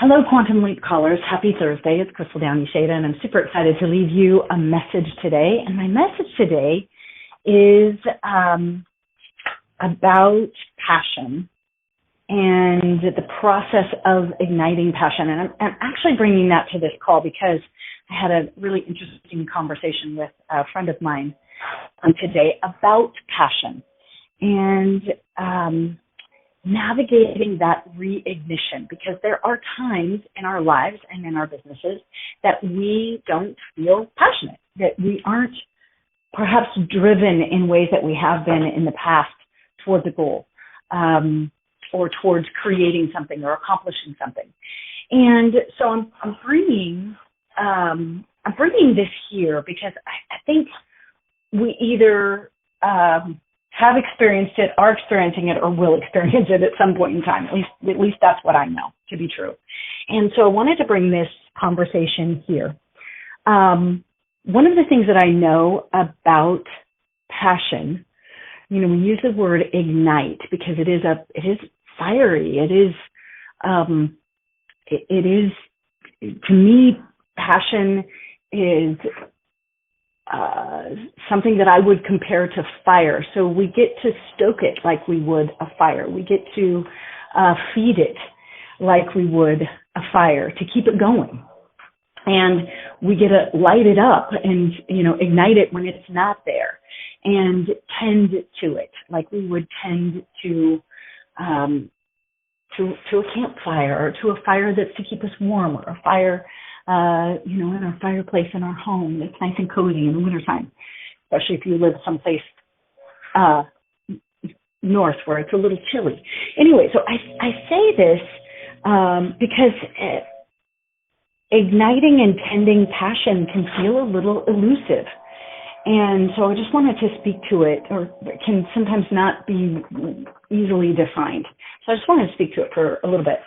Hello, Quantum Leap callers. Happy Thursday. It's Krystal Downey-Shada, and I'm super excited to leave you a message today. And my message today is about passion and the process of igniting passion. And I'm actually bringing that to this call because I had a really interesting conversation with a friend of mine today about passion and navigating that reignition, because there are times in our lives and in our businesses that we don't feel passionate, that we aren't perhaps driven in ways that we have been in the past towards a goal, or towards creating something or accomplishing something. And so I'm bringing this here because I think we either have experienced it, are experiencing it, or will experience it at some point in time. At least that's what I know to be true. And so I wanted to bring this conversation here. One of the things that I know about passion, we use the word ignite because it is fiery. It is to me, passion is something that I would compare to fire. So we get to stoke it like we would a fire. We get to feed it like we would a fire to keep it going. And we get to light it up and, ignite it when it's not there and tend to it like we would tend to a campfire or to a fire that's to keep us warm, or a fire in our fireplace in our home that's nice and cozy in the wintertime, especially if you live someplace north where it's a little chilly. Anyway, so I say this because igniting and tending passion can feel a little elusive. And so I just wanted to speak to it, or it can sometimes not be easily defined. So I just wanted to speak to it for a little bit.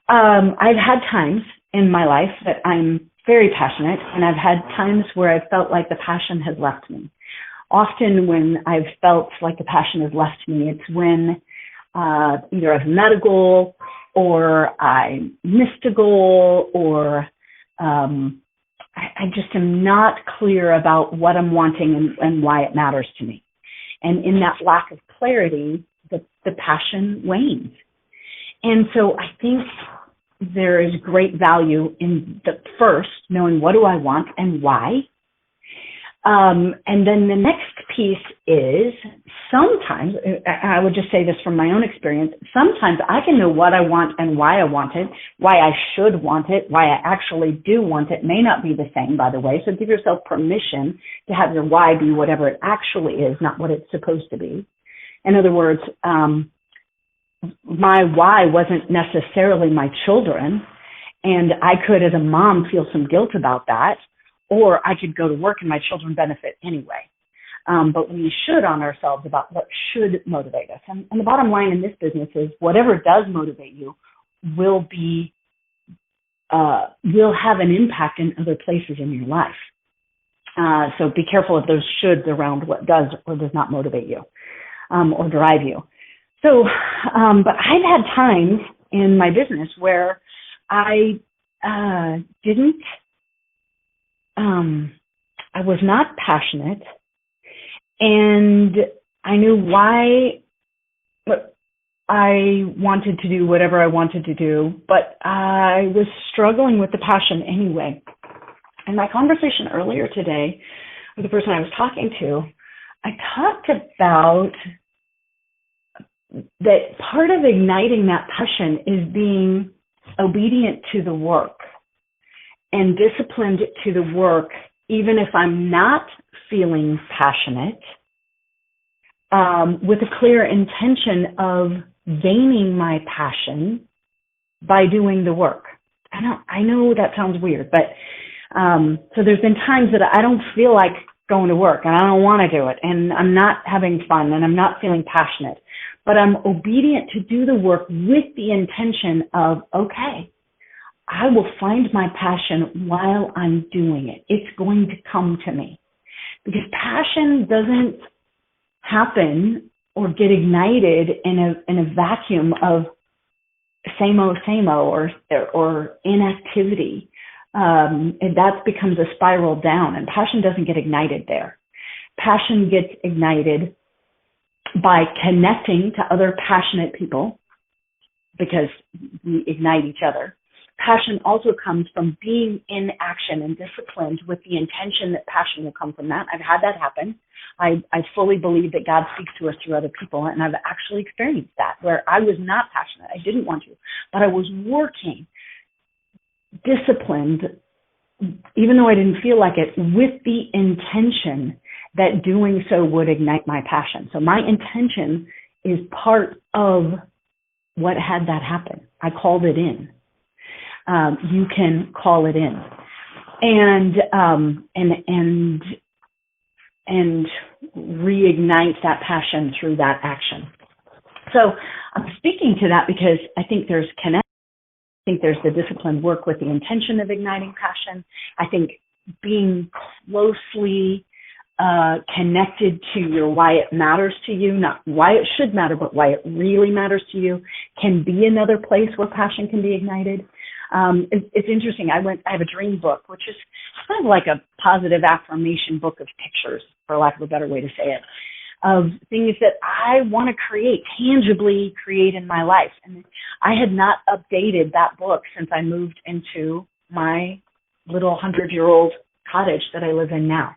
I've had times in my life that I'm very passionate, and I've had times where I felt like the passion has left me. Often when I've felt like the passion has left me, it's when either I've met a goal, or I missed a goal, or I just am not clear about what I'm wanting and why it matters to me. And in that lack of clarity, the passion wanes. And so I think there is great value in the first, knowing what do I want and why. And then the next piece is sometimes, I would just say this from my own experience, sometimes I can know what I want and why I want it, why I should want it, why I actually do want it. May not be the same, by the way. So give yourself permission to have your why be whatever it actually is, not what it's supposed to be. In other words, my why wasn't necessarily my children, and I could, as a mom, feel some guilt about that, or I could go to work and my children benefit anyway. But we should on ourselves about what should motivate us. And the bottom line in this business is whatever does motivate you will have an impact in other places in your life. So be careful of those shoulds around what does or does not motivate you or drive you. So, but I've had times in my business where I I was not passionate, and I knew why I wanted to do whatever I wanted to do, but I was struggling with the passion anyway. In my conversation earlier today with the person I was talking to, I talked about that part of igniting that passion is being obedient to the work and disciplined to the work, even if I'm not feeling passionate, with a clear intention of gaining my passion by doing the work. I know that sounds weird, but so there's been times that I don't feel like going to work and I don't want to do it, and I'm not having fun and I'm not feeling passionate. But I'm obedient to do the work with the intention of, okay, I will find my passion while I'm doing it. It's going to come to me. Because passion doesn't happen or get ignited in a vacuum of same-o, or inactivity. And that becomes a spiral down, and passion doesn't get ignited there. Passion gets ignited by connecting to other passionate people, because we ignite each other. Passion also comes from being in action and disciplined with the intention that passion will come from that. I've had that happen. I fully believe that God speaks to us through other people, and I've actually experienced that, where I was not passionate. I didn't want to, but I was working disciplined, even though I didn't feel like it, with the intention that doing so would ignite my passion. So my intention is part of what had that happen. I called it in. You can call it in, and reignite that passion through that action. So I'm speaking to that because I think there's connection. I think there's the disciplined work with the intention of igniting passion. I think being closely connected to your why it matters to you, not why it should matter, but why it really matters to you, can be another place where passion can be ignited. It's interesting. I have a dream book, which is kind of like a positive affirmation book of pictures, for lack of a better way to say it, of things that I want to tangibly create in my life. And I had not updated that book since I moved into my little 100-year-old cottage that I live in now.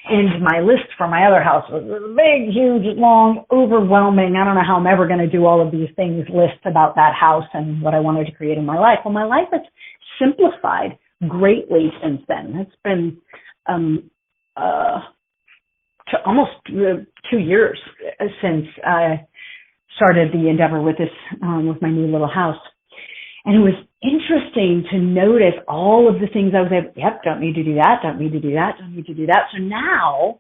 And my list for my other house was a big, huge, long, overwhelming, I don't know how I'm ever going to do all of these things list about that house and what I wanted to create in my life. Well, my life has simplified greatly since then. It's been almost 2 years since I started the endeavor with this, with my new little house. And it was interesting to notice all of the things I was able, don't need to do that, don't need to do that, don't need to do that. So now,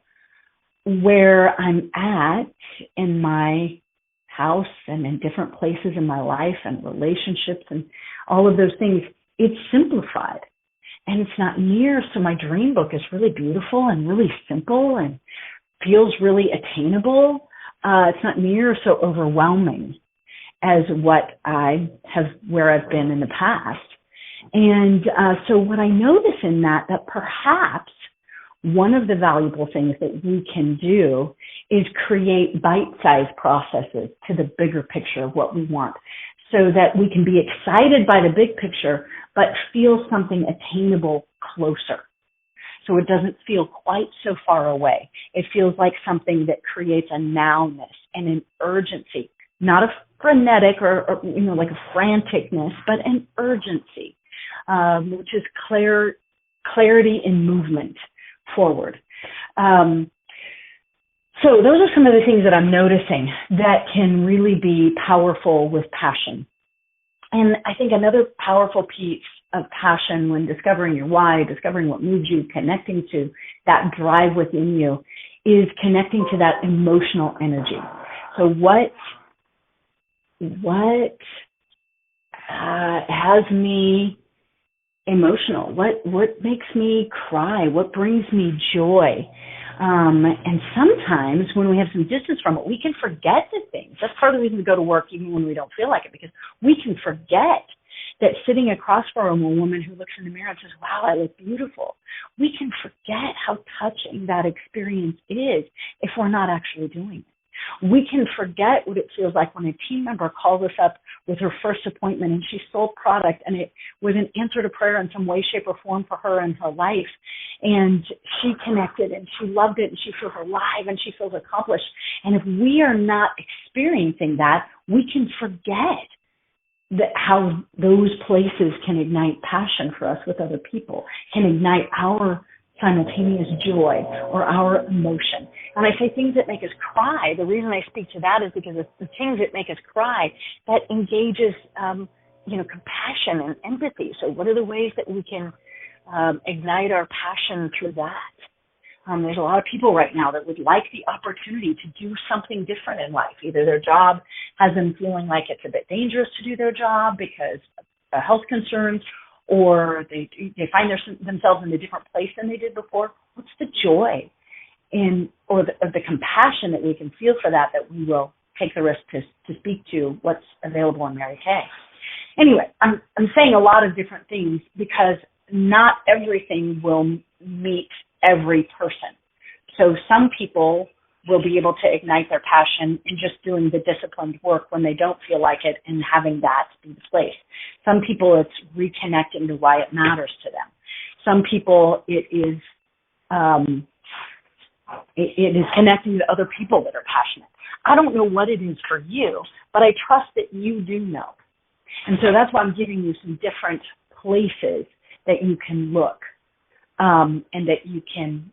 where I'm at in my house and in different places in my life and relationships and all of those things, it's simplified. And it's not near, so my dream book is really beautiful and really simple and feels really attainable. It's not near so overwhelming as what where I've been in the past. And so what I notice in that perhaps one of the valuable things that we can do is create bite-sized processes to the bigger picture of what we want, so that we can be excited by the big picture, but feel something attainable closer. So it doesn't feel quite so far away. It feels like something that creates a nowness and an urgency, not a frenetic or like a franticness, but an urgency, which is clarity in movement forward. So those are some of the things that I'm noticing that can really be powerful with passion. And I think another powerful piece of passion when discovering your why, discovering what moves you, connecting to that drive within you, is connecting to that emotional energy. So what has me emotional? What makes me cry? What brings me joy? And sometimes when we have some distance from it, we can forget the things. That's part of the reason we go to work even when we don't feel like it, because we can forget that sitting across from a woman who looks in the mirror and says, wow, I look beautiful. We can forget how touching that experience is if we're not actually doing it. We can forget what it feels like when a team member calls us up with her first appointment and she sold product and it was an answer to prayer in some way, shape, or form for her in her life. And she connected and she loved it and she feels alive and she feels accomplished. And if we are not experiencing that, we can forget how those places can ignite passion for us with other people, can ignite our simultaneous joy or our emotion. And I say things that make us cry. The reason I speak to that is because it's the things that make us cry that engages, compassion and empathy. So what are the ways that we can ignite our passion through that? There's a lot of people right now that would like the opportunity to do something different in life. Either their job has them feeling like it's a bit dangerous to do their job because of health concerns, or they find themselves in a different place than they did before. What's the joy or the compassion that we can feel for that we will take the risk to speak to what's available in Mary Kay? Anyway, I'm saying a lot of different things because not everything will meet every person. So some people will be able to ignite their passion in just doing the disciplined work when they don't feel like it and having that be the place. Some people it's reconnecting to why it matters to them. Some people it is connecting to other people that are passionate. I don't know what it is for you, but I trust that you do know. And so that's why I'm giving you some different places that you can look and that you can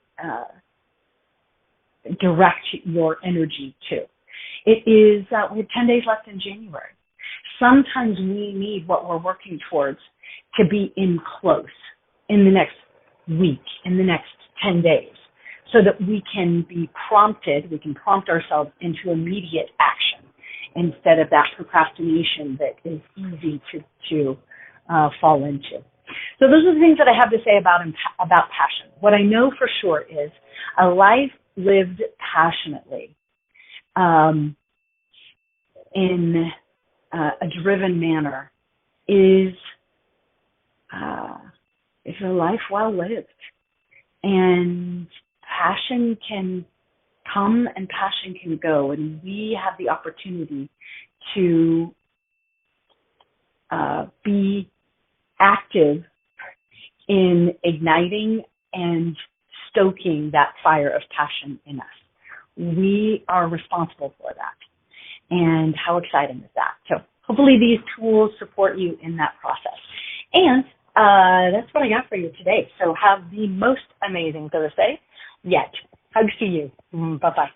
direct your energy to. It is, we have 10 days left in January. Sometimes we need what we're working towards to be in close in the next week, in the next 10 days, so that we can be prompted, we can prompt ourselves into immediate action instead of that procrastination that is easy to fall into. So those are the things that I have to say about passion. What I know for sure is a life lived passionately in a driven manner is a life well lived. And passion can come and passion can go, and we have the opportunity to be active in igniting and stoking that fire of passion in us. We are responsible for that. And how exciting is that? So hopefully these tools support you in that process. And that's what I got for you today. So have the most amazing Thursday yet. Hugs to you. Bye-bye.